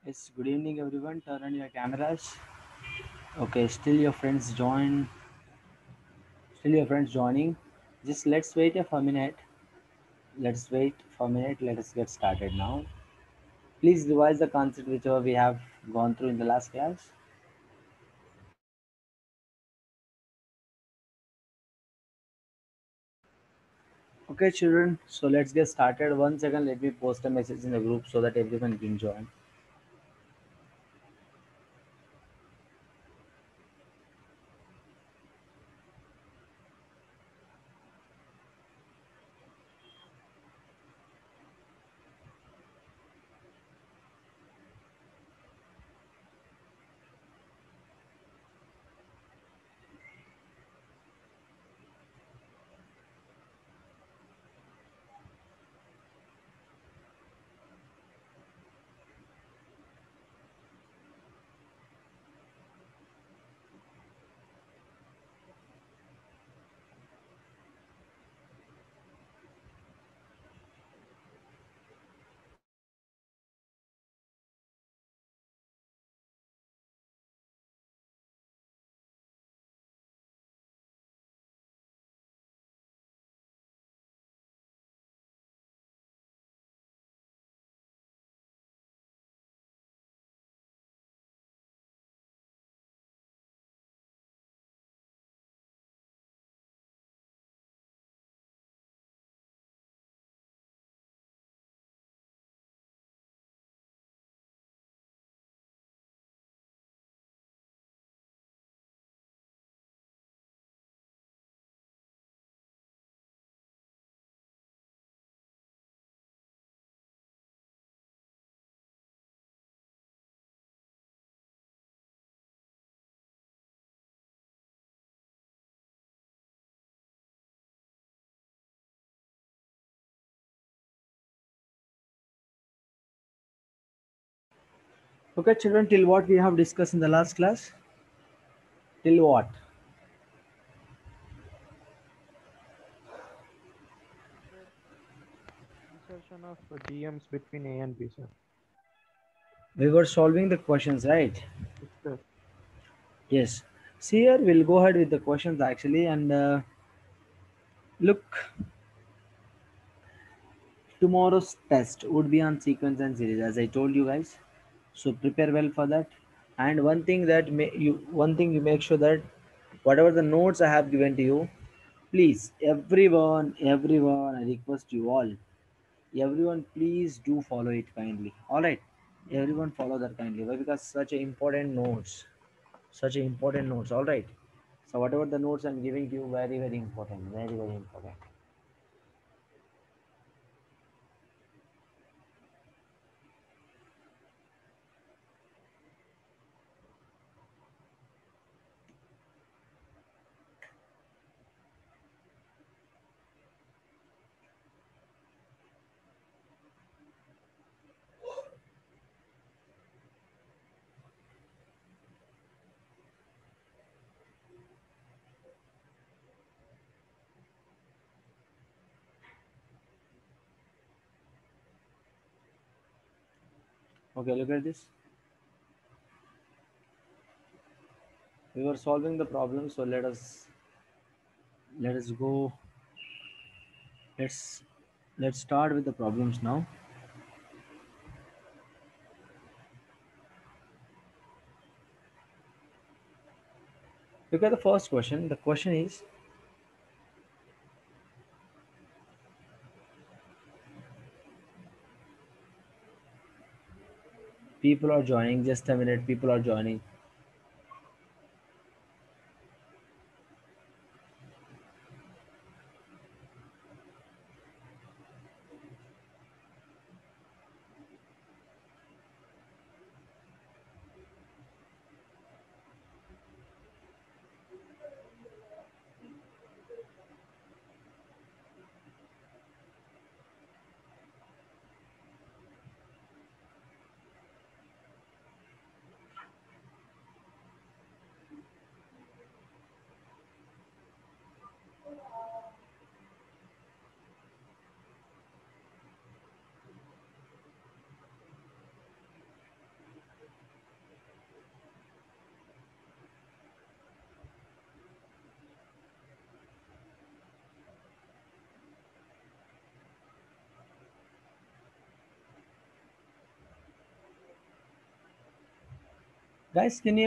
Yes, good evening everyone. Turn on your cameras. Okay, still your friends joining. Just let's wait a for a minute. Let's wait for a minute. Let us get started now. Please revise the concept whichever we have gone through in the last class. Okay, children. So let's get started. 1 second, let me post a message in the group so that everyone can join. Okay, children. Till what we have discussed in the last class? Till what? Sir, insertion of GMs between A and B, sir. We were solving the questions, right? Yes, sir. Yes. See here, we'll go ahead with the questions actually, and look. Tomorrow's test would be on sequence and series, as I told you guys. So prepare well for that. And one thing you make sure that whatever the notes I have given to you, please, everyone, I request you all, everyone, please do follow it kindly. All right, everyone follow that kindly. Why? Because such a important notes. All right. So whatever the notes I'm giving to you, very important, very important. Okay, look at this. We were solving the problem, so let us go. Let's let's start with the problems now. Look at the first question. The question is, people are joining, just a minute, people are joining. Guys, can you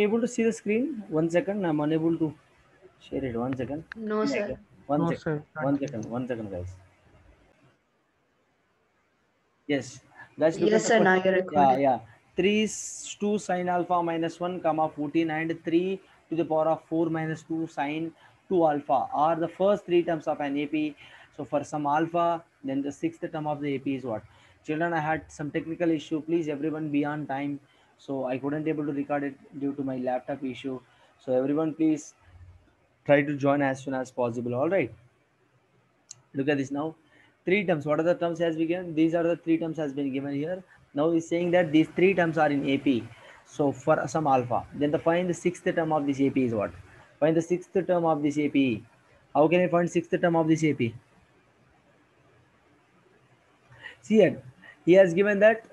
able to see the screen? One second, I'm unable to share it. One second. No, Yeah, sir. okay. One No, second. sir, can't One see. second. One second, guys. Yes, guys, look at Yes, the sir. Now question. you're Yeah, recording. yeah. 3 2 sine alpha minus 1 comma 14 and 3 to the power of 4 minus 2 sine 2 alpha are the first three terms of an AP. So for some alpha, then the sixth term of the AP is what? Children, I had some technical issue. Please, everyone be on time. So I couldn't able to record it due to my laptop issue. So everyone, please try to join as soon as possible. All right. Look at this now. Three terms. What are the terms has been given? These are the three terms has been given here. Now he's saying that these three terms are in AP. So for some alpha, then the find the sixth term of this AP is what? Find the sixth term of this AP. How can I find sixth term of this AP? See here, he has given that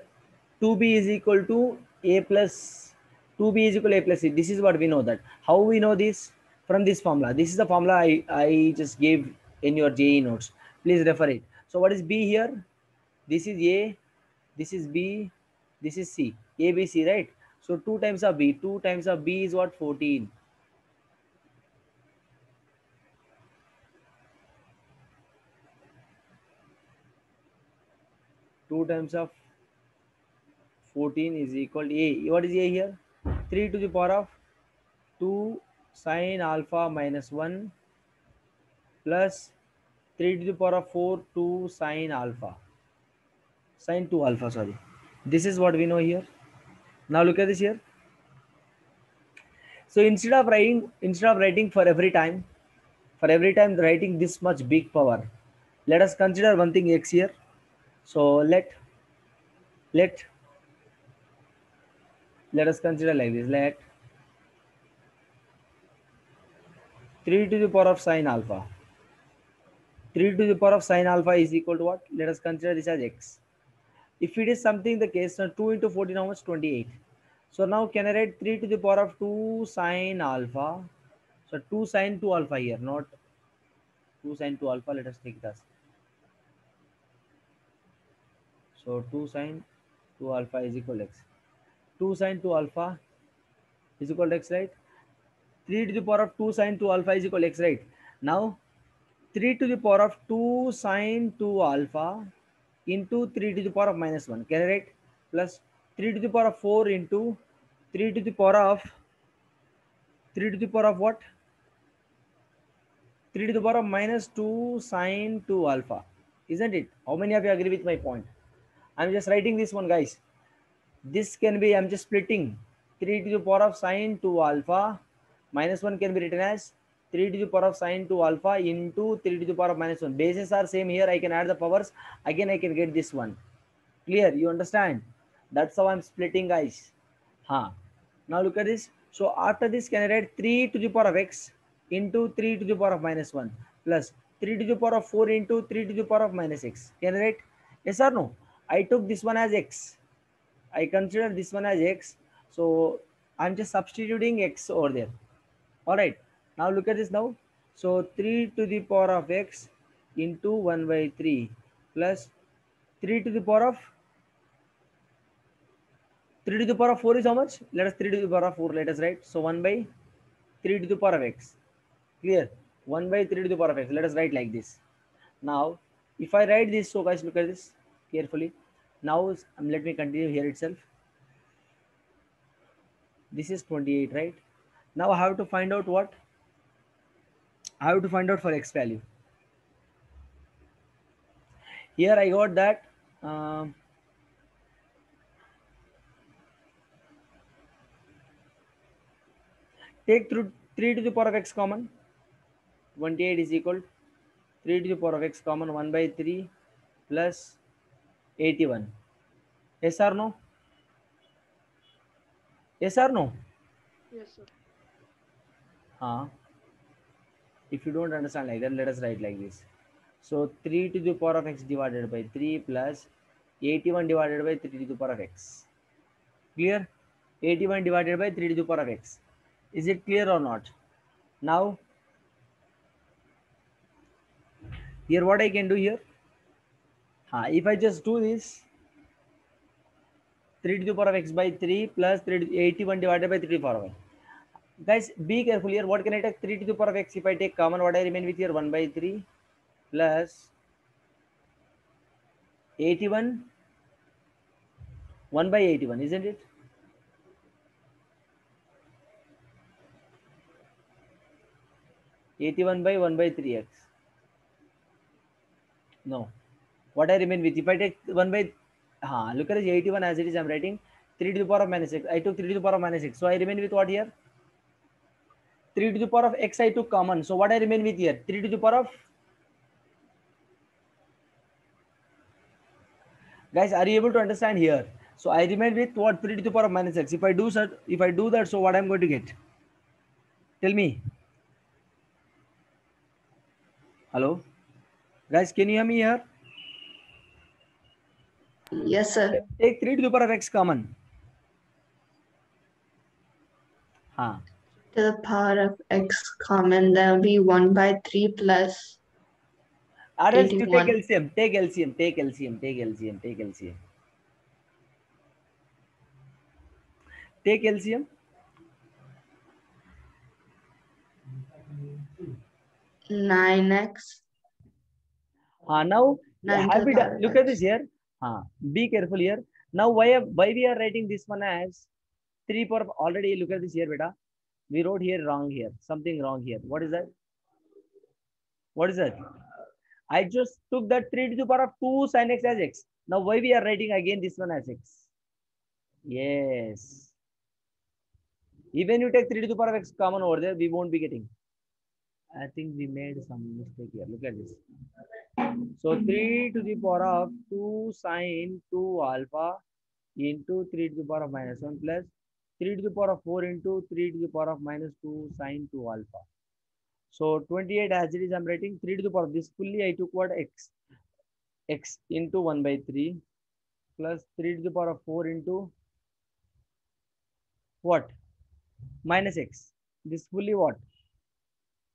2b is equal to a plus 2b is equal to a plus c. This is what we know that. How we know this? From this formula. This is the formula I just gave in your JE notes. Please refer it. So what is b here? This is a, this is b, this is c. A, b, c, right? So 2 times of b. 2 times of b is what? 14. 2 times of 14 is equal to a. What is a here? 3 to the power of 2 sine alpha minus 1 plus 3 to the power of 4 2 sine alpha. Sine 2 alpha, sorry. This is what we know here. Now look at this here. So instead of writing for every time writing this much big power, let us consider one thing x here. So let let us consider like this. Let 3 to the power of sine alpha. 3 to the power of sine alpha is equal to what? Let us consider this as x. If it is something the case, now 2 into 14, how much? 28. So now can I write 3 to the power of 2 sine alpha? So 2 sine 2 alpha here, not 2 sine 2 alpha. Let us take this. So 2 sine 2 alpha is equal to x. 2 sine 2 alpha is equal to x, right? 3 to the power of 2 sine 2 alpha is equal to x, right? Now 3 to the power of 2 sine 2 alpha into 3 to the power of minus 1. Can I write? Plus 3 to the power of 4 into 3 to the power of 3 to the power of what? 3 to the power of minus 2 sine 2 alpha. Isn't it? How many of you agree with my point? I'm just writing this one, guys. This can be, I'm just splitting 3 to the power of sine 2 alpha minus 1 can be written as 3 to the power of sine 2 alpha into 3 to the power of minus 1. Bases are same here. I can add the powers. Again, I can get this one. Clear? You understand? That's how I'm splitting, guys. Huh. Now look at this. So after this, can I write 3 to the power of x into 3 to the power of minus 1 plus 3 to the power of 4 into 3 to the power of minus x. Can I write? Yes or no? I took this one as x. I consider this one as x. So I'm just substituting x over there. All right. Now look at this now. So 3 to the power of x into 1 by 3 plus 3 to the power of 3 to the power of 4 is how much? Let us 3 to the power of 4. Let us write. So 1 by 3 to the power of x. Clear? 1 by 3 to the power of x. Let us write like this. Now, if I write this, so guys, look at this carefully. Now, let me continue here itself. This is 28, right? Now I have to find out what? I have to find out for x value. Here I got that. Um, take through 3 to the power of x common. 28 is equal 3 to the power of x common 1 by 3 plus 81. Yes or no? Yes or no? Yes, sir. Huh? If you don't understand like that, let us write like this. So 3 to the power of x divided by 3 plus 81 divided by 3 to the power of x. Clear? 81 divided by 3 to the power of x. Is it clear or not? Now, here what I can do here? If I just do this, 3 to the power of x by 3 plus 81 divided by 3 to the power of y. Guys, be careful here. What can I take? 3 to the power of x. If I take common, what I remain with here? 1 by 3 plus 81, 1 by 81, isn't it? Eighty-one by 1 by 3x. No. What I remain with? If I take 1 by, look at this 81 as it is. I'm writing 3 to the power of minus x. I took 3 to the power of minus x. So I remain with what here? 3 to the power of x I took common. So what I remain with here? 3 to the power of, guys, are you able to understand here? So I remain with what? 3 to the power of minus x. If I do that, so what I'm going to get? Tell me. Hello? Guys, can you hear me here? Yes, sir. Take 3 to the power of x common. To the power of x common, there will be 1 by 3 plus Or else you take 81. LCM. Take LCM. Take LCM. Take LCM. Take LCM. Take LCM. 9x. Now 9 to have the we power done? of Look at this x. here. Be careful here. Now why we are writing this one as 3 power of, already look at this here, beta. We wrote here wrong here. Something wrong here. What is that? What is that? I just took that 3 to the power of 2 sin x as x. Now why we are writing again this one as x? Yes. Even you take 3 to the power of x common over there, we won't be getting. I think we made some mistake here. Look at this. So 3 to the power of 2 sine 2 alpha into 3 to the power of minus 1 plus 3 to the power of 4 into 3 to the power of minus 2 sine 2 alpha. So 28 as it is, I'm writing 3 to the power of this fully. I took what? X into 1 by 3 plus 3 to the power of 4 into what? Minus x. This fully what?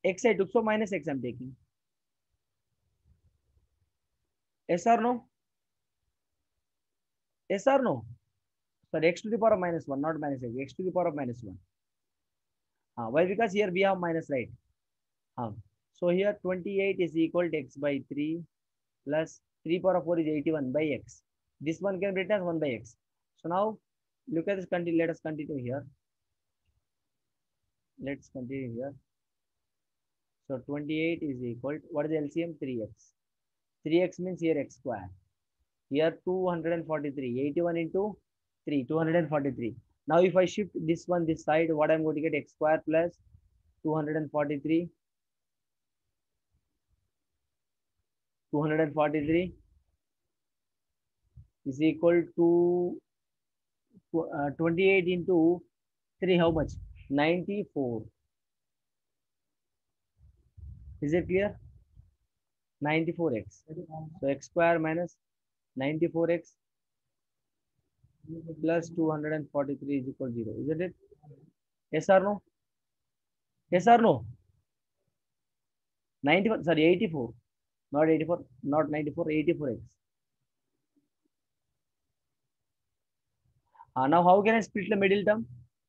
X I took, so minus x I'm taking. Yes or no? Yes or no? Sorry, x to the power of minus 1, not minus x. X to the power of minus 1. Why? Because here we have minus, right? So here 28 is equal to x by 3 plus 3 power of 4 is 81 by x. This one can be written as 1 by x. So now look at this. Let us continue here. Let's continue here. So 28 is equal to, what is the LCM? 3x. 3x means here x square. Here 243. 81 into 3, 243. Now if I shift this one this side, what I'm going to get? X square plus 243. 243 is equal to 28 into 3, how much? 94. Is it clear? 94x. So x square minus 94x plus 243 is equal to 0. Isn't it? Yes or no? Yes or no? 94, sorry, 84. Not 84, not 94, 84x. Now how can I split the middle term?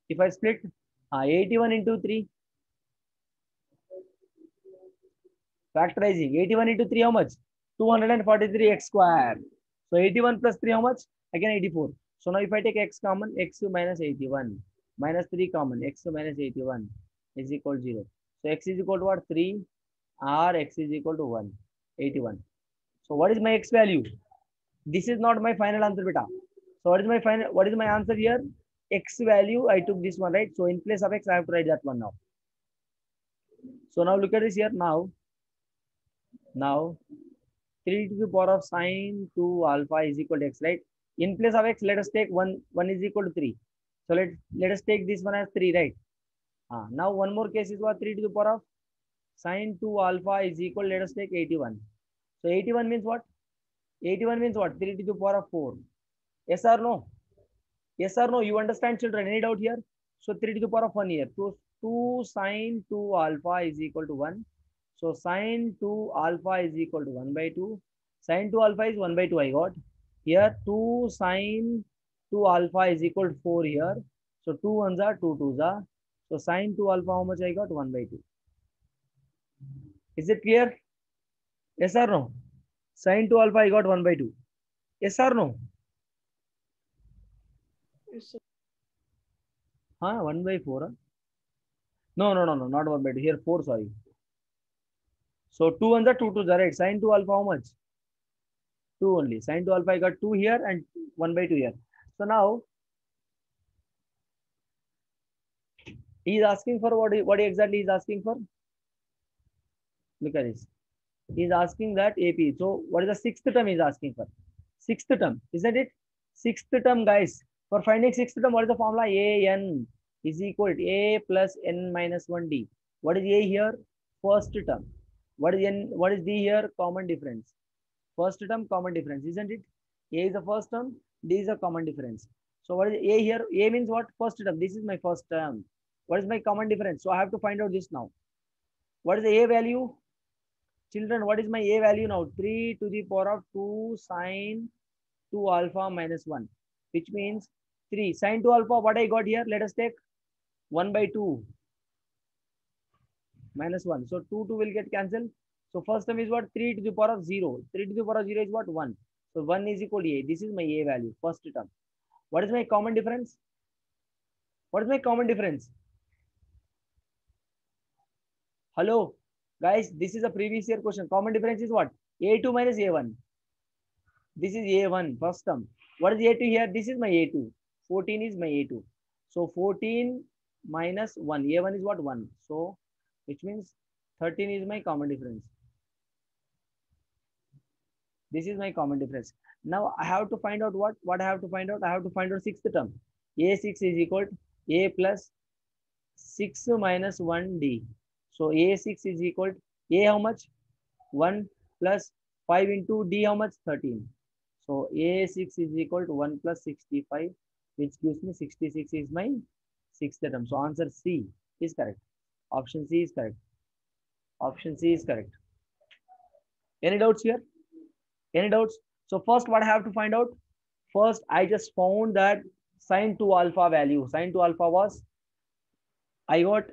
If I split 81 into 3, factorizing 81 into 3, how much? 243 x square. So 81 plus 3, how much? Again 84. So now if I take x common, x minus 81 minus 3 common, x minus 81 is equal to 0. So x is equal to what? 3 or x is equal to 1, 81. So what is my x value? This is not my final answer, beta. So what is my answer here? X value, I took this one, right? So in place of x, I have to write that one now. So now look at this here. Now 3 to the power of sine 2 alpha is equal to x, right? In place of x, let us take 1 is equal to 3. So let us take this one as 3, right? Now one more case is what? 3 to the power of sine 2 alpha is equal, let us take 81. So 81 means what? 81 means what? 3 to the power of 4. Yes or no? Yes or no? You understand, children? Any doubt here? So 3 to the power of 1 here. So 2 sine 2 alpha is equal to 1. So sine 2 alpha is equal to 1 by 2. Sine 2 alpha is 1 by 2 I got. Here 2 sine 2 alpha is equal to 4 here. So 2 ones are 2 twos are. So sine 2 alpha, how much I got? 1 by 2. Is it clear? Yes or no? Sine 2 alpha I got 1 by 2. Yes or no? Yes, sir. Huh? 1 by 4. Huh? No, no, no, no, not 1 by 2. Here 4, sorry. So 2 ones are 2 twos are right. Sine 2 alpha, how much? 2 only. Sine 2 alpha I got 2 here and 1 by 2 here. So now he is asking for what exactly he is asking for? Look at this. He is asking that AP. So what is the sixth term he is asking for? Sixth term, isn't it? Sixth term, guys. For finding sixth term, what is the formula? AN is equal to A plus N minus 1D. What is A here? First term. What is N? What is D here? Common difference. First term, common difference, isn't it? A is the first term, D is a common difference. So what is A here? A means what? First term. This is my first term. What is my common difference? So I have to find out this now. What is the A value? Children, what is my A value now? 3 to the power of 2 sine 2 alpha minus 1, which means 3 sine 2 alpha. What I got here? Let us take 1 by 2 minus 1. So 2 will get cancelled. So first term is what? 3 to the power of 0. 3 to the power of 0 is what? 1. So 1 is equal to A. This is my A value, first term. What is my common difference? What is my common difference? Hello, guys, this is a previous year question. Common difference is what? A2 minus A1. This is A1, first term. What is A2 here? This is my A2. 14 is my A2. So 14 minus 1. A1 is what? 1. So, which means 13 is my common difference. This is my common difference. Now I have to find out what? What I have to find out? I have to find out sixth term. A6 is equal to A plus 6 minus 1D. So A6 is equal to A how much? 1 plus 5 into D how much? 13. So A6 is equal to 1 plus 65, which gives me 66 is my sixth term. So answer C is correct. Option C is correct. Option C is correct. Any doubts here? Any doubts? So first what I have to find out? First, I just found that sine 2 alpha value. Sine 2 alpha was, I got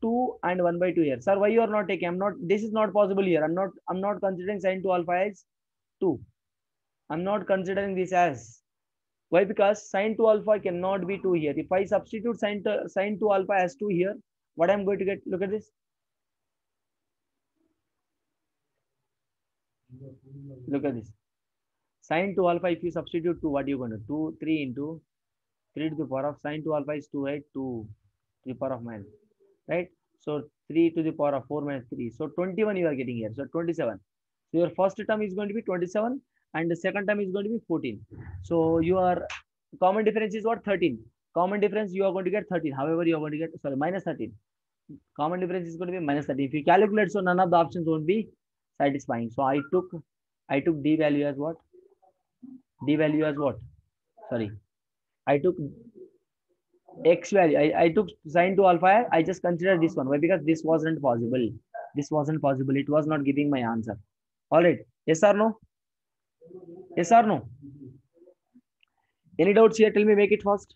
2 and 1 by 2 here. Sir, why you are not taking? This is not possible here. I'm not considering sine 2 alpha as 2. I'm not considering this as. Why? Because sine 2 alpha cannot be 2 here. If I substitute sine 2 alpha as 2 here, what I'm going to get? Look at this. Look at this. Sine 2 alpha, if you substitute 2, what are you going to do? 3 into 3 to the power of sine 2 alpha is 2, right? 2 to the power of minus, right? So 3 to the power of 4 minus 3. So 21 you are getting here. So 27. So your first term is going to be 27 and the second term is going to be 14. So your common difference is what? 13. Common difference you are going to get 13. However, you are going to get, sorry, minus 13. Common difference is going to be minus 13. If you calculate, so none of the options won't be satisfying. So I took D value as what? D value as what? Sorry. I took X value. I took sine 2 alpha. I just considered this one. Why? Because this wasn't possible. This wasn't possible. It was not giving my answer. All right. Yes or no? Yes or no? Any doubts here? Tell me, make it fast.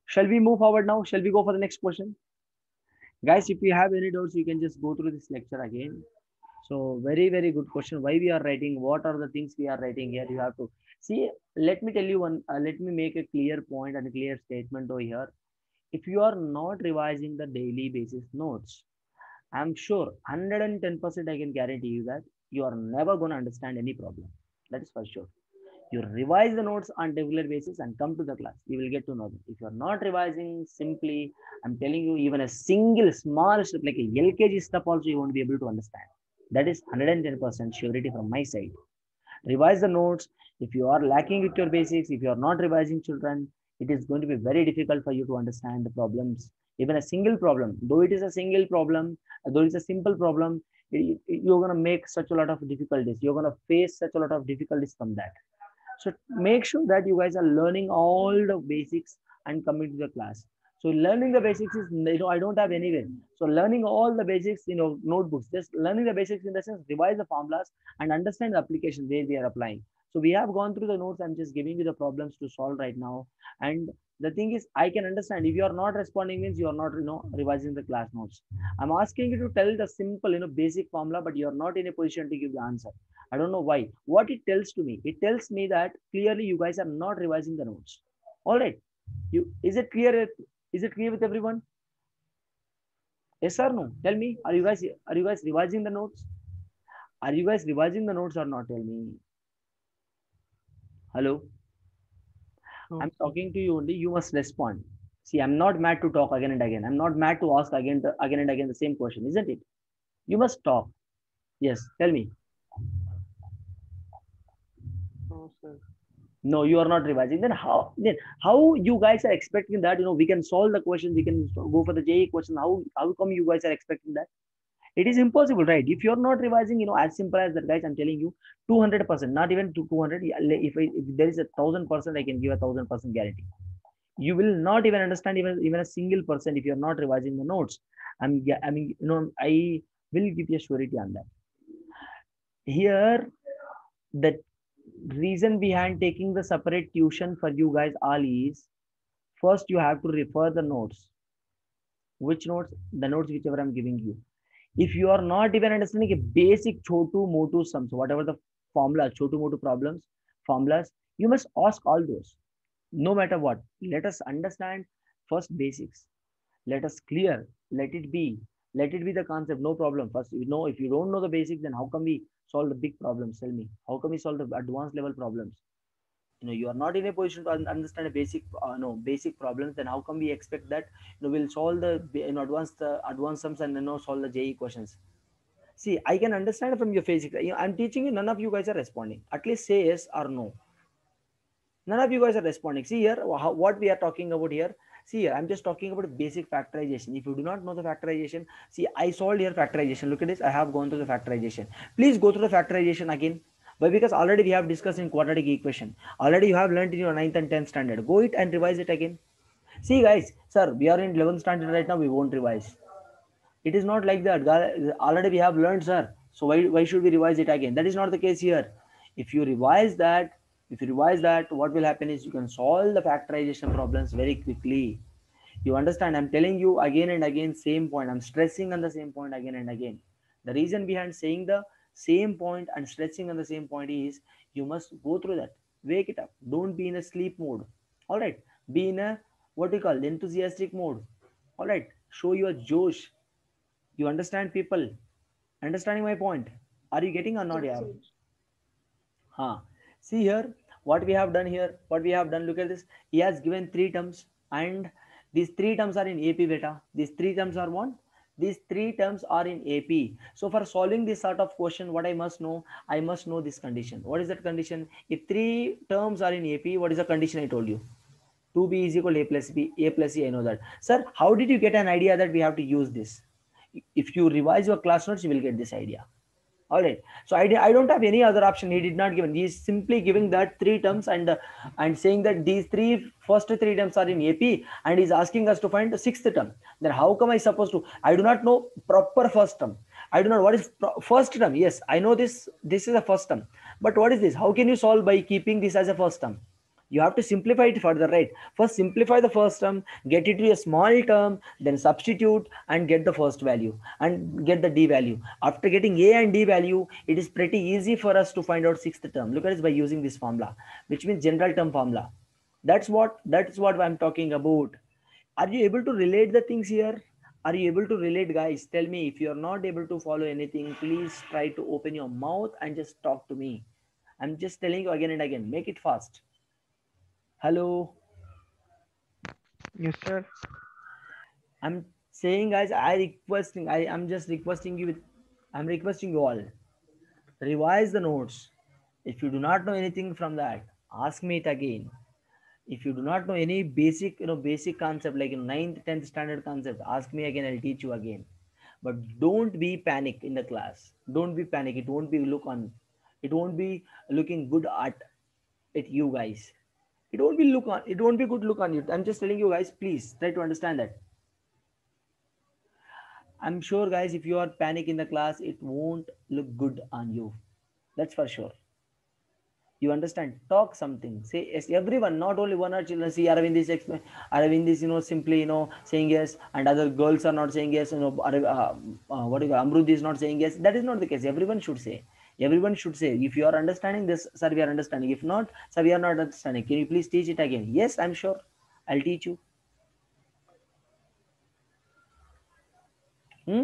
Shall we move forward now? Shall we go for the next question? Guys, if you have any doubts, you can just go through this lecture again. So very, very good question. Why we are writing? What are the things we are writing here? You have to see. Let me tell you one. Let me make a clear point and a clear statement over here. If you are not revising the daily basis notes, I'm sure 110% I can guarantee you that you are never going to understand any problem. That is for sure. You revise the notes on regular basis and come to the class. You will get to know them. If you are not revising, simply, I'm telling you, even a single small step like a LKG step also you won't be able to understand. That is 110% surety from my side. Revise the notes. If you are lacking with your basics, if you are not revising, children, it is going to be very difficult for you to understand the problems. Even a single problem, though it is a single problem, though it's a simple problem, you're going to make such a lot of difficulties. You're going to face such a lot of difficulties from that. So make sure that you guys are learning all the basics and coming to the class. So learning the basics is, I don't have anywhere. So learning all the basics, notebooks, just learning the basics in the sense, revise the formulas and understand the application where we are applying. So we have gone through the notes. I'm just giving you the problems to solve right now. And the thing is, I can understand if you are not responding means you are not, revising the class notes. I'm asking you to tell the simple, basic formula, but you are not in a position to give the answer. I don't know why. What it tells to me, it tells me that clearly you guys are not revising the notes. All right. Is it clear? Is it clear with everyone? Yes or no? Tell me. Are you guys revising the notes? Are you guys revising the notes or not? Tell me. Hello. No, I'm sir. talking to you only. You must respond. See, I'm not mad to talk again and again. I'm not mad to ask again and again the same question, isn't it? You must talk. Yes. Tell me. No, sir. No, you are not revising. Then how you guys are expecting that we can solve the question, we can go for the JE question? How come you guys are expecting that? It is impossible, right? If you're not revising, as simple as that, guys, I'm telling you, 200%, not even to 200. If there is 1,000%, I can give 1,000% guarantee. You will not even understand even a single percent if you're not revising the notes. I mean, I will give you a surety on that. Here, the reason behind taking the separate tuition for you guys all is, first you have to refer the notes. Which notes? The notes whichever I'm giving you. If you are not even understanding a basic chotu motu sums, whatever the formulas, chotu motu problems, formulas, you must ask all those. No matter what, let us understand first basics. Let us clear. Let it be. Let it be the concept. No problem. First, if you don't know the basics, then how come we solve the big problems? Tell me. How come we solve the advanced level problems? You are not in a position to understand a basic no basic problems, then how come we expect that we'll solve the advanced sums and solve the JE questions? See, I can understand from your basic. I'm teaching you, none of you guys are responding. At least say yes or no. None of you guys are responding. See here, what we are talking about here. See here, I'm just talking about basic factorization. If you do not know the factorization, see, I solved here factorization. Look at this. I have gone through the factorization. Please go through the factorization again. But because already we have discussed in quadratic equation. Already you have learned in your 9th and 10th standard. Go it and revise it again. See guys, sir, we are in 11th standard right now. We won't revise. It is not like that. Already we have learned, sir. So why should we revise it again? That is not the case here. If you revise that, what will happen is you can solve the factorization problems very quickly. You understand? I'm telling you again and again, same point. I'm stressing on the same point again and again. The reason behind saying the same point and stressing on the same point is you must go through that. Wake it up. Don't be in a sleep mode. All right. Be in a what we call enthusiastic mode. All right. Show your Josh. You understand, people? Understanding my point? Are you getting or not? Yes, Yeah. sir. Huh. See here, what we have done here, what we have done, look at this. He has given three terms, and these three terms are in AP beta. These three terms are what? These three terms are in AP. So for solving this sort of question, what I must know? I must know this condition. What is that condition? If three terms are in AP, what is the condition I told you? 2b is equal to a plus b, a plus c, I know that. Sir, how did you get an idea that we have to use this? If you revise your class notes, you will get this idea. All right. So I don't have any other option. He did not given. He is simply giving that three terms and saying that these first three terms are in AP, and he's asking us to find the sixth term. Then how come I supposed to? I do not know proper first term. I do not what is first term. Yes, I know this. This is a first term. But what is this? How can you solve by keeping this as a first term? You have to simplify it further, right? First simplify the first term, get it to a small term, then substitute and get the first value and get the d value. After getting a and d value, it is pretty easy for us to find out sixth term. Look at this, by using this formula, which means general term formula. That's what I'm talking about. Are you able to relate the things here? Are you able to relate, guys? Tell me. If you're not able to follow anything, please try to open your mouth and just talk to me. I'm just telling you again and again, make it fast. Hello. Yes, sir. I'm saying, guys, I'm just requesting you I'm requesting you all, revise the notes. If you do not know anything from that, ask me it again. If you do not know any basic, basic concept like in 9th, 10th standard concept, ask me again, I'll teach you again. But don't be panic in the class. Don't be panic. It won't be looking good at you guys. It won't be good look on you. I'm just telling you guys, please try to understand that. I'm sure, guys, if you are panic in the class, it won't look good on you. That's for sure. You understand? Talk something. Say yes. Everyone, not only one or children. See, Aravind is Aravind is simply saying yes, and other girls are not saying yes. What do you call, Amrud is not saying yes. That is not the case. Everyone should say. Everyone should say. If you are understanding this, sir, we are understanding. If not, sir, we are not understanding. Can you please teach it again? Yes, I'm sure. I'll teach you. Hmm?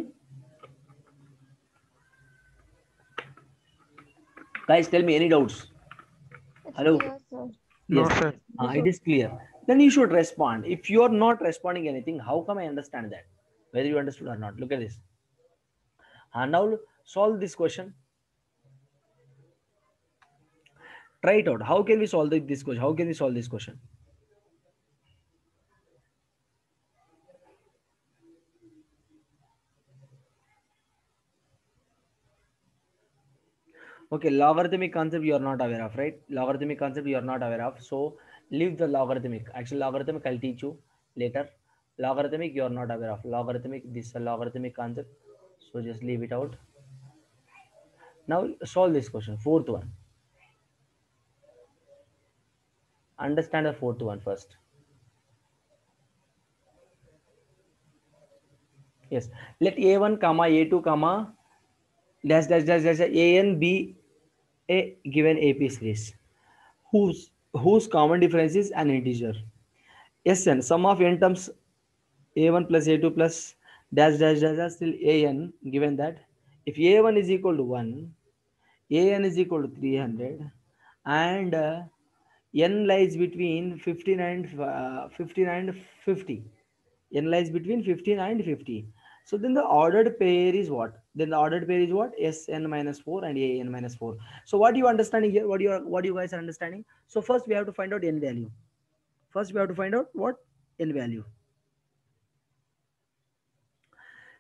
Guys, tell me any doubts. It's Hello. clear, sir. No, Yes, sir. it is clear. Then you should respond. If you are not responding anything, how come I understand that? Whether you understood or not. Look at this. Now solve this question. Try it out. How can we solve this question? How can we solve this question? Okay, logarithmic concept you are not aware of, right? Logarithmic concept you are not aware of. So leave the logarithmic. Actually, logarithmic I'll teach you later. Logarithmic you are not aware of. Logarithmic, this is a logarithmic concept. So just leave it out. Now solve this question. Fourth one. Understand the fourth one first. Yes. Let A1 comma A2 comma dash dash dash dash A and B a given AP series whose common difference is an integer. Sn sum of n terms A1 plus A2 plus dash dash dash dash till an given that if A1 is equal to 1, an is equal to 300 and n lies between 15 and 50. N lies between 15 and 50. So then the ordered pair is what? Then the ordered pair is what? Sn minus 4 and an minus 4. So what you understanding here? What you guys are understanding? So first we have to find out n value. First we have to find out what? N value.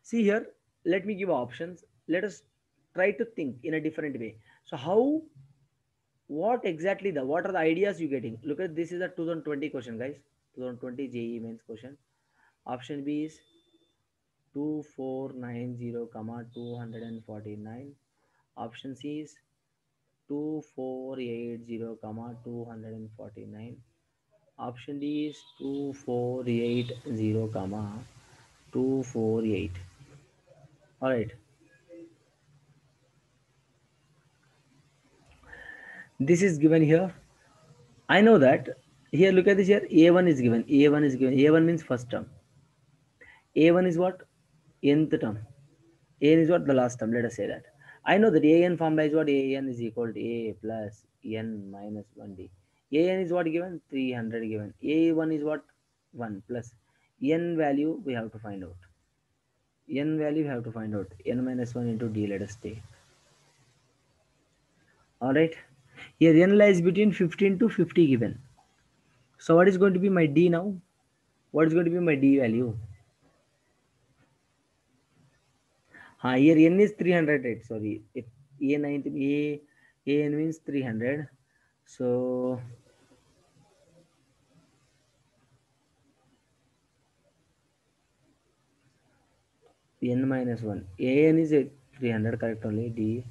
See here, let me give options. Let us try to think in a different way. So what are the ideas you getting? Look at this is a 2020 question, guys. 2020 JEE mains question. Option B is 2490 comma 249. Option C is 2480 comma 249. Option D is 2480 comma 248. All right. This is given here. I know that. Here, look at this here. A1 is given. A1 is given. A1 means first term. A1 is what? Nth term. An is what? The last term. Let us say that. I know that An formula is what? An is equal to A plus N minus 1D. An is what given? 300 given. A1 is what? 1 plus. N value we have to find out. N value we have to find out. N minus 1 into D, let us take. Alright. Here N lies between 15 to 50 given. So what is going to be my D now? What is going to be my D value? Here N is 300, right? Sorry. If An means 300. So N minus 1. An is 300, correct only. D.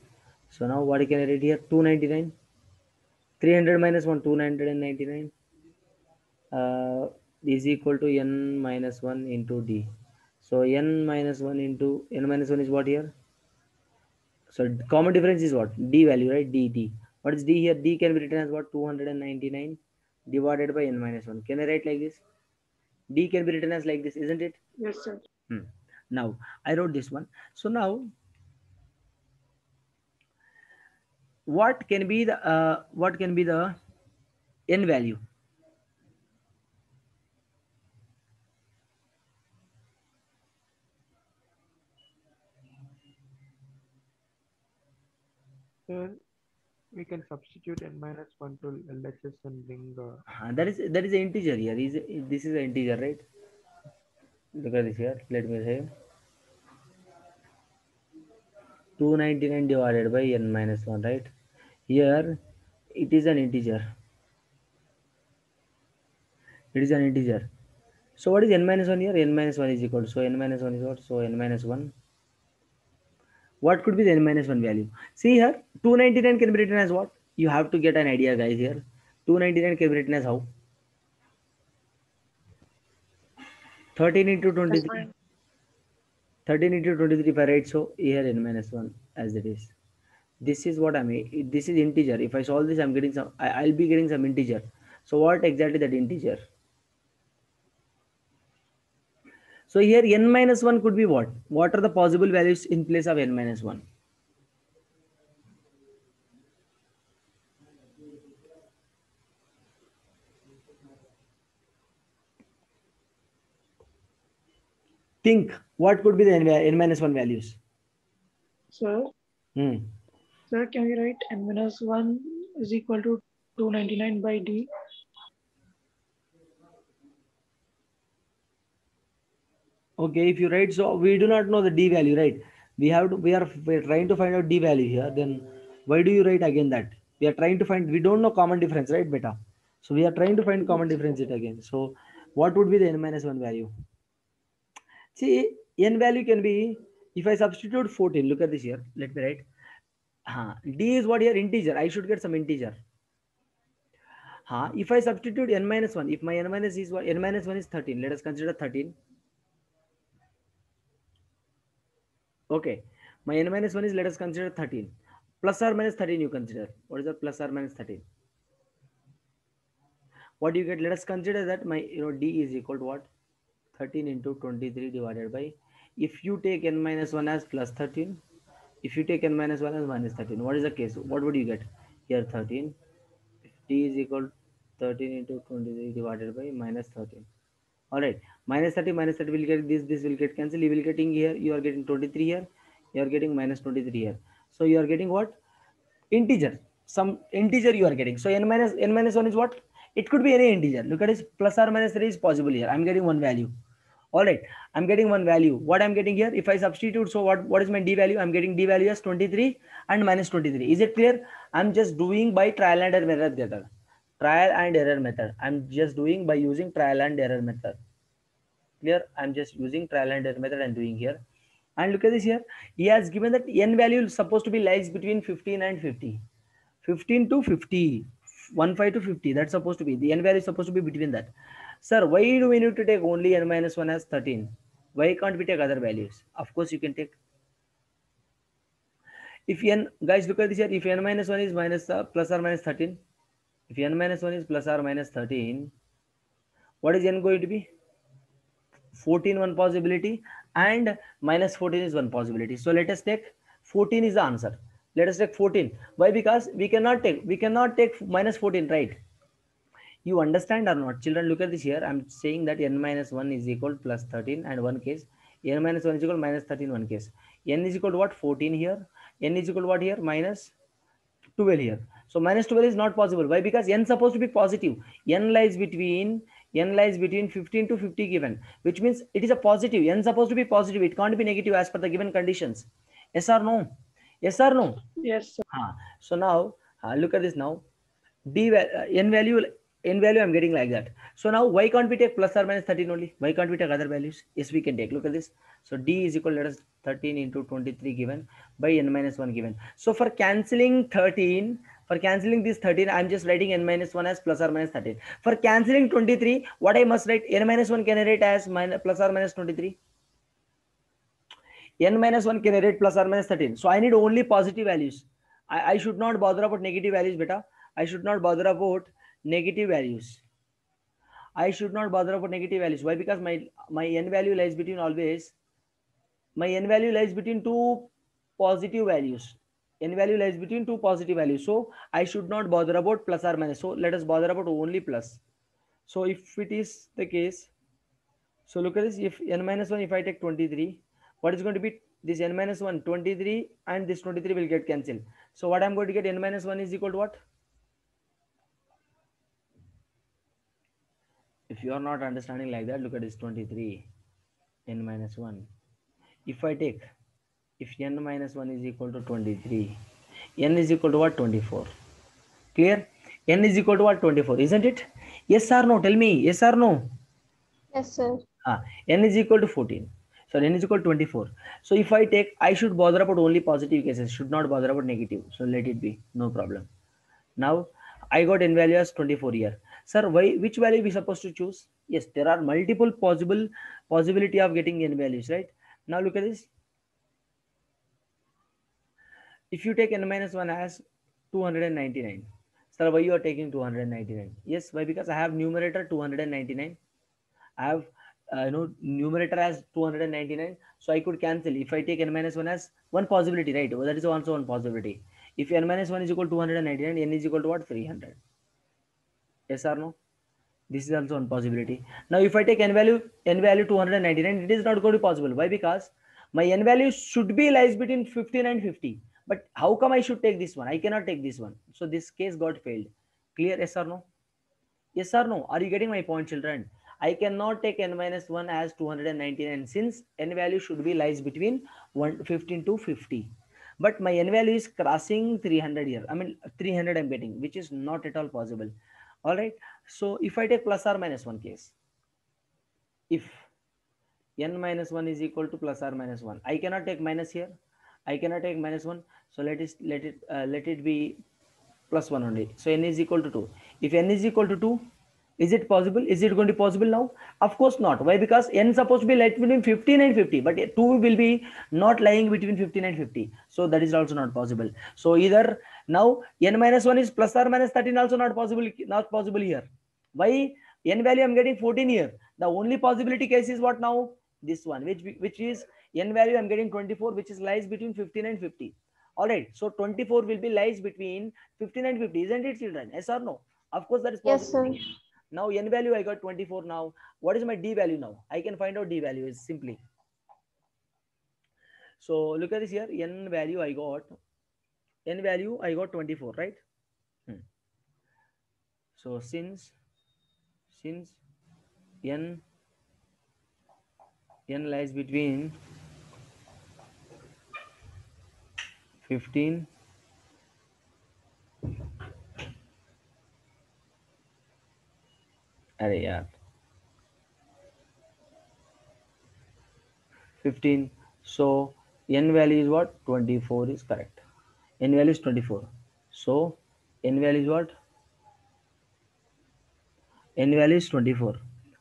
So now what can I write here? 299. 300 minus 1, 299. Is equal to N minus 1 into D. So N minus 1 into N minus 1 is what here? So common difference is what? D value, right? D. What is D here? D can be written as what? 299 divided by N minus 1. Can I write like this? D can be written as like this, isn't it? Yes, sir. Now I wrote this one. So now what can be the N value? Sir, we can substitute n minus 1 to LHS and bring That is an integer here. This is an integer, right? Look at this here. Let me say 299 divided by n minus 1, right? Here it is an integer. It is an integer. So what is n minus 1 here? N minus 1 is equal to, so n minus 1 is what? So n minus 1. What could be the n minus 1 value? See here, 299 can be written as what? You have to get an idea, guys, here. 299 can be written as how? 13 into That's 23. fine. 13 into 23, if I write so, here n minus 1 as it is. This is what I mean. This is integer. If I solve this, I'm getting some, I'll be getting some integer. So what exactly that integer? So here n minus 1 could be what? What are the possible values in place of n minus 1? Think what could be the n minus 1 values? Sir, Hmm. sir, can we write n minus 1 is equal to 299 by d? Okay, if you write so, we do not know the d value, right? We're trying to find out d value here. Then why do you write again that? We are trying to find, we don't know common difference, right, beta? So we are trying to find common difference it again. So what would be the n minus 1 value? See, n value can be, if I substitute 14, look at this here. Let me write. D is what here? Integer. I should get some integer. If I substitute n minus 1, if my n minus is what? N minus 1 is 13. Let us consider 13. Okay. My n minus 1 is, let us consider 13. Plus or minus 13 you consider. What is the plus or minus 13? What do you get? Let us consider that my D is equal to what? 13 into 23 divided by, if you take n minus 1 as plus 13, if you take n minus 1 as minus 13, what is the case? What would you get? Here 13. D is equal to 13 into 23 divided by minus 13. All right, minus 30 will get this will get cancelled. You will getting here, you are getting 23 here, you are getting minus 23 here. So you are getting what? Integer. Some integer you are getting. So n minus 1 is what? It could be any integer. Look at this, plus or minus 3 is possible here. I'm getting one value. All right, I'm getting one value. What I'm getting here, if I substitute, so what is my d value? I'm getting d value as 23 and minus 23. Is it clear? I'm just doing by trial and error method. Trial and error method. I'm just doing by using trial and error method. Clear? I'm just using trial and error method I'm doing here. And look at this here. He has given that n value is supposed to be lies between 15 and 50. 15 to 50. 15 to 50. That's supposed to be. The n value is supposed to be between that. Sir, why do we need to take only n minus 1 as 13? Why can't we take other values? Of course, you can take. If n, guys, look at this here. If n minus 1 is minus plus or minus 13. If n minus 1 is plus or minus 13. What is n going to be? 14 one possibility and minus 14 is one possibility. So let us take 14 is the answer. Let us take 14. Why? Because we cannot take minus 14, right? You understand or not? Children, look at this here. I'm saying that n minus 1 is equal to plus 13 and one case. N minus 1 is equal to minus 13 one case. N is equal to what? 14 here. N is equal to what here? Minus 12 here. So minus 12 is not possible. Why? Because n supposed to be positive. N lies between 15 to 50 given, which means it is a positive. N supposed to be positive. It can't be negative as per the given conditions. Yes or no? Yes or no? Yes, sir. So now look at this now. N value I'm getting like that. So now why can't we take plus or minus 13 only? Why can't we take other values? Yes, we can take. Look at this. So D is equal, let us 13 into 23 given by n minus 1 given. So for cancelling 13, for cancelling this 13, I'm just writing n minus 1 as plus or minus 13. For cancelling 23, what I must write? N minus 1 can I write as plus or minus 23? N minus 1 can I write plus or minus 13. So I need only positive values. I should not bother about negative values, beta. I should not bother about negative values. I should not bother about negative values. Why? Because my n value lies between always, my n value lies between two positive values. N value lies between two positive values. So I should not bother about plus or minus. So let us bother about only plus. So if it is the case, so look at this. If n minus 1, if I take 23, what is going to be this n minus 1, 23 and this 23 will get cancelled. So what I'm going to get, n minus 1 is equal to what? If you are not understanding like that, look at this 23, n minus 1. If I take, if n minus 1 is equal to 23, n is equal to what? 24. Clear? N is equal to what? 24, isn't it? Yes or no? Tell me, yes or no? Yes, sir. N is equal to 14. So n is equal to 24. So if I take, I should bother about only positive cases, should not bother about negative. So let it be, no problem. Now I got n value as 24 here. Sir, why, which value we supposed to choose? Yes, there are multiple possibility of getting n values, right? Now look at this. If you take n minus 1 as 299, sir, why you are taking 299? Yes, why? Because I have numerator 299. I have numerator as 299, so I could cancel. If I take n minus 1 as one possibility, right? Well, that is also one possibility. If n minus 1 is equal to 299, n is equal to what? 300. Yes or no? This is also one possibility. Now, if I take n value 299, it is not going to be possible. Why? Because my n value should be lies between 15 and 50. But how come I should take this one? I cannot take this one. So this case got failed. Clear? Yes or no? Yes or no? Are you getting my point, children? I cannot take n minus 1 as 299 since n value should be lies between 15 to 50. But my n value is crossing 300 here. I mean 300 I'm getting, which is not at all possible. All right. So if I take plus or minus 1 case, if n minus 1 is equal to plus or minus 1, I cannot take minus here. I cannot take minus 1. So let it be plus 1 only. So n is equal to 2. If n is equal to 2, is it possible? Is it going to be possible now? Of course not. Why? Because n is supposed to be lying between 15 and 50, but 2 will be not lying between 15 and 50. So that is also not possible. So either now n minus 1 is plus or minus 13 also not possible here. Why? N value I'm getting 14 here. The only possibility case is what now? This one, which is n value I'm getting 24, which is lies between 15 and 50. All right, so 24 will be lies between 15 and 50, isn't it, children? Yes or no? Of course that is Yes, possible. sir. Now n value I got 24. Now what is my d value? Now I can find out d value is simply. So look at this here. N value I got 24, right? So since n lies between 15 अरे यार 15. So n value is what? 24 is correct. N value is 24. So n value is what? N value is 24.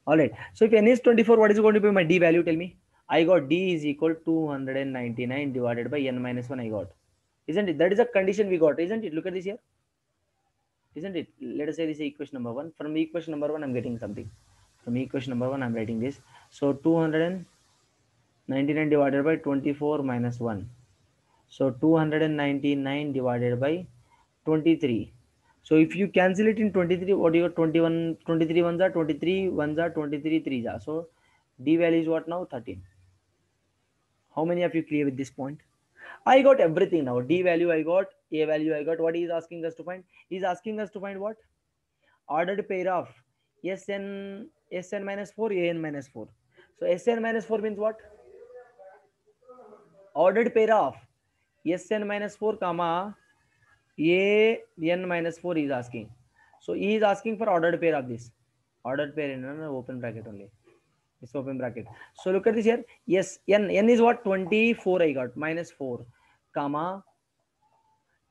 All right. So if n is 24, what is going to be my d value? Tell me. I got d is equal to 299 divided by n minus 1 I got. Isn't it? That is a condition we got. Isn't it? Look at this here. Isn't it? Let us say this is equation number 1. From equation number 1, I'm getting something. From equation number 1, I'm writing this. So 299 divided by 24 minus 1. So 299 divided by 23. So if you cancel it in 23, what you got? 21, 23 ones are 23 ones are 23 threes are. So d value is what now? 13. How many of you clear with this point? I got everything now. D value I got, A value I got. What he is asking us to find? He is asking us to find what? Ordered pair of Sn minus 4, An minus 4. So Sn minus 4 means what? Ordered pair of Sn minus 4 comma An minus 4 is asking. So he is asking for ordered pair of this. Ordered pair in an open bracket only. It's open bracket. So look at this here. Yes, n is what? 24 I got. Minus 4 comma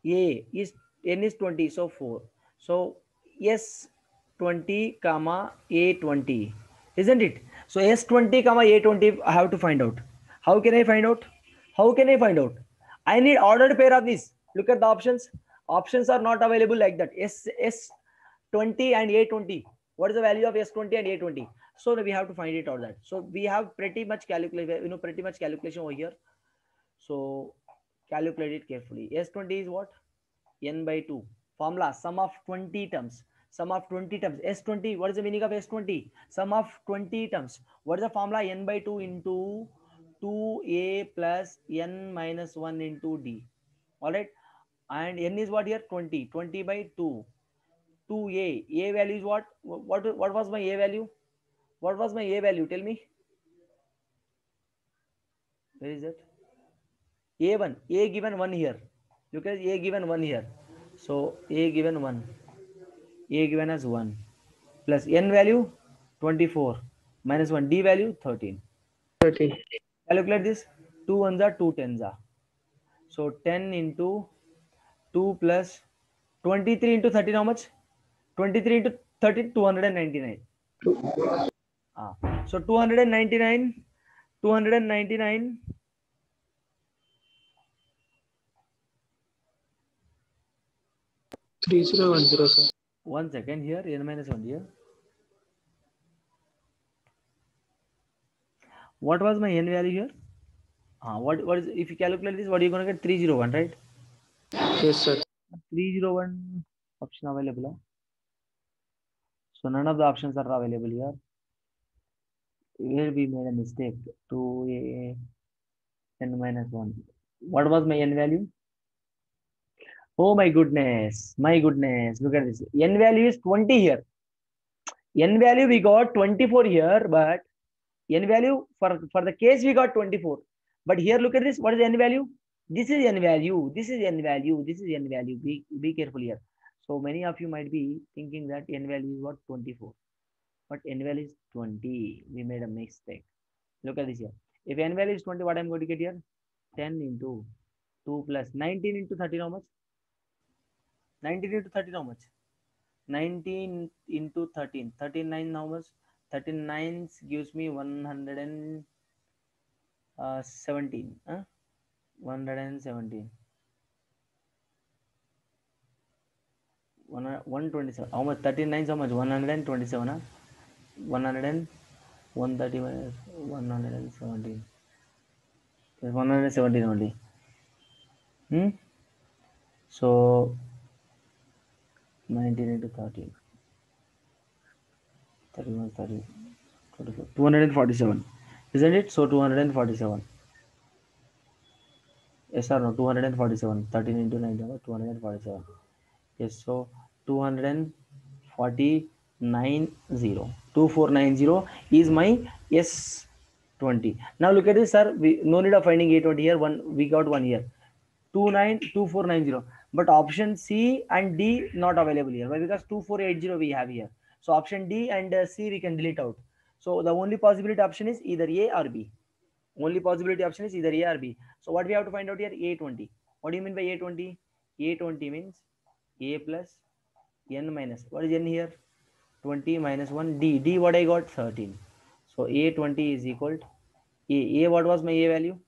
A is n is 20. So 4. So S 20 comma A 20. Isn't it? So S 20 comma A 20 I have to find out. How can I find out? How can I find out? I need ordered pair of this. Look at the options. Options are not available like that. S 20 and A 20. What is the value of S 20 and A 20? So we have to find it out that. So we have pretty much calculation, pretty much calculation over here. So calculate it carefully. S20 is what? N by 2. Formula, sum of 20 terms. Sum of 20 terms. S20, what is the meaning of S20? Sum of 20 terms. What is the formula? N by 2 into 2A plus N minus 1 into D. Alright. And N is what here? 20. 20 by 2. 2A. A value is what? What was my A value? What was my A value? Tell me. Where is it? A1. A given 1 here. Look at A given 1 here. So A given 1. A given as 1. Plus N value 24. Minus 1. D value 13. 30. Calculate this. 2 ones are 2 tens are. So 10 into 2 plus 23 into 13 how much? 23 into 13, 299. So 299, 299. 3010, sir. 1 second here, n minus 1 here. What was my n value here? What is, if you calculate this, what are you going to get? 301, right? Yes, sir. 301 option available. So none of the options are available here. Here we made a mistake. 2a n minus 1. What was my n value? Oh my goodness. My goodness. Look at this. N value is 20 here. N value we got 24 here, but n value for the case we got 24. But here look at this. What is n value? This is n value. This is n value. This is n value. Be careful here. So many of you might be thinking that n value is what? 24. But n value is 20. We made a mistake. Look at this here. If n value is 20, what I'm going to get here? 10 into 2 plus 19 into 13, how much? 19 into 13, how much? 19 into 13. 39 how much? 39 gives me 117. 117. 127. How much? 39 how much? 127. 100 and 130 minus 117. 117 only. So 19 into 13. 31, 30, 24, 247. Isn't it? So 247. Yes or no? 247. 13 into 9, 247. Yes, so 24090. 2490 is my S20. Now look at this, sir. We no need of finding A20 here. We got one here. 2490. But option C and D not available here. Why? Because 2480 we have here. So option D and C we can delete out. So the only possibility option is either A or B. Only possibility option is either A or B. So what we have to find out here? A20. What do you mean by A20? A20 means A plus n minus. What is n here? 20 minus 1. D what I got? 13. So A20 is equal to A. What was my A value?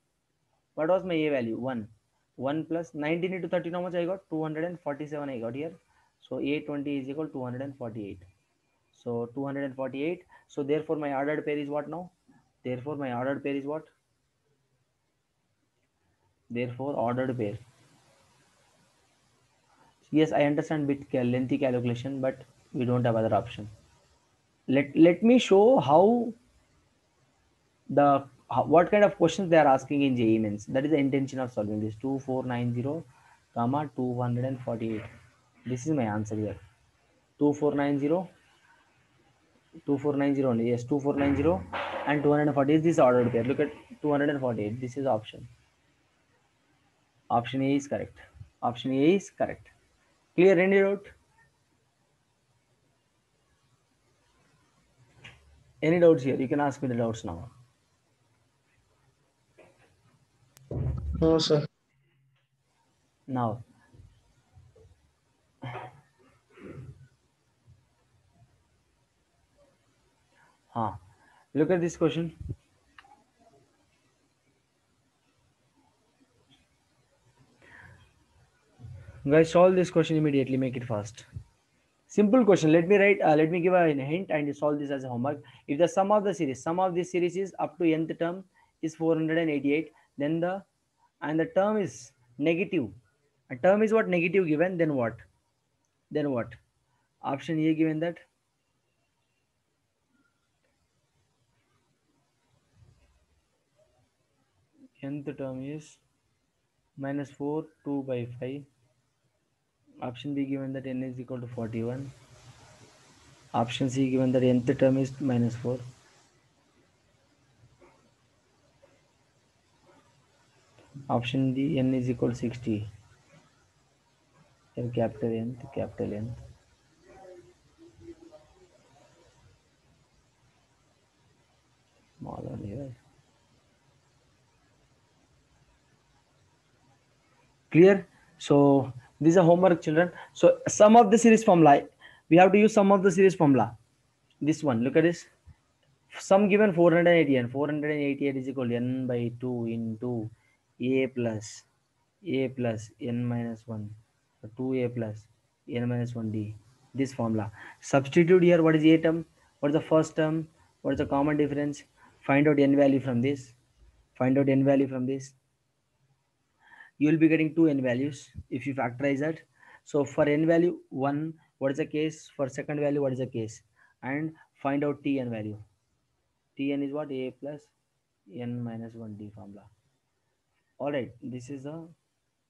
What was my A value? 1. 1 plus 19 into 13, how much I got? 247 I got here. So A20 is equal to 248. So 248. So therefore my ordered pair is what now? Therefore my ordered pair is what? Therefore ordered pair. Yes, I understand bit lengthy calculation, but we don't have other option. Let me show how what kind of questions they are asking in JEE Mains. That is the intention of solving this. 2490 comma 248. This is my answer here. 2490 2490 only. Yes, 2490 and 240 is this ordered pair. Look at 248. This is option. Option A is correct. Option A is correct. Clear? Any doubt? Any doubts here? You can ask me the doubts now. No, sir. Now, look at this question. Guys, solve this question immediately. Make it fast. Simple question. Let me write. Let me give a hint and solve this as a homework. If the sum of this series is up to nth term is 488, then the term is negative. A term is what? Negative given. Then what? Then what? Option A given that. Nth term is minus 4, 2 by 5. Option B given that n is equal to 41. Option C given that nth term is minus 4. Option D n is equal to 60. Then capital N, capital N. Small one here. Clear? So This is a homework, children. So sum of the series formula, we have to use sum of the series formula. This one, look at this. Sum given 480, and 488 is equal to n by 2 into a plus n minus 1, 2a plus n minus 1d. This formula. Substitute here. What is a term? What is the first term? What is the common difference? Find out n value from this. Find out n value from this. You will be getting two n values if you factorize that. So for n value 1, what is the case? For second value, what is the case? And find out tn value. Tn is what? A plus n minus 1d formula. All right, this is the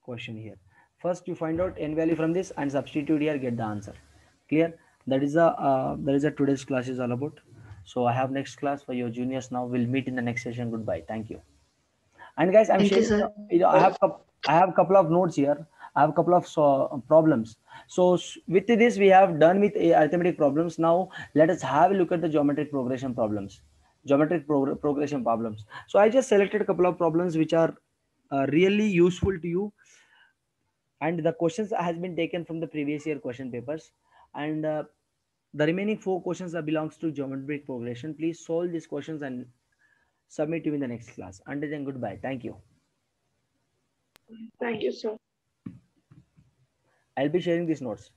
question here. First, you find out n value from this and substitute here, get the answer. Clear? That is a today's class is all about. So I have next class for your juniors now. We'll meet in the next session. Goodbye. Thank you. And guys, I'm Thank you, sharing. sir. I have a couple of notes here. I have a couple of problems. So with this, we have done with arithmetic problems. Now let us have a look at the geometric progression problems. Progression problems. So I just selected a couple of problems which are really useful to you, and the questions has been taken from the previous year question papers, and the remaining 4 questions that belongs to geometric progression. Please solve these questions and submit to in the next class. Until then, goodbye. Thank you. Thank you, sir. I'll be sharing these notes.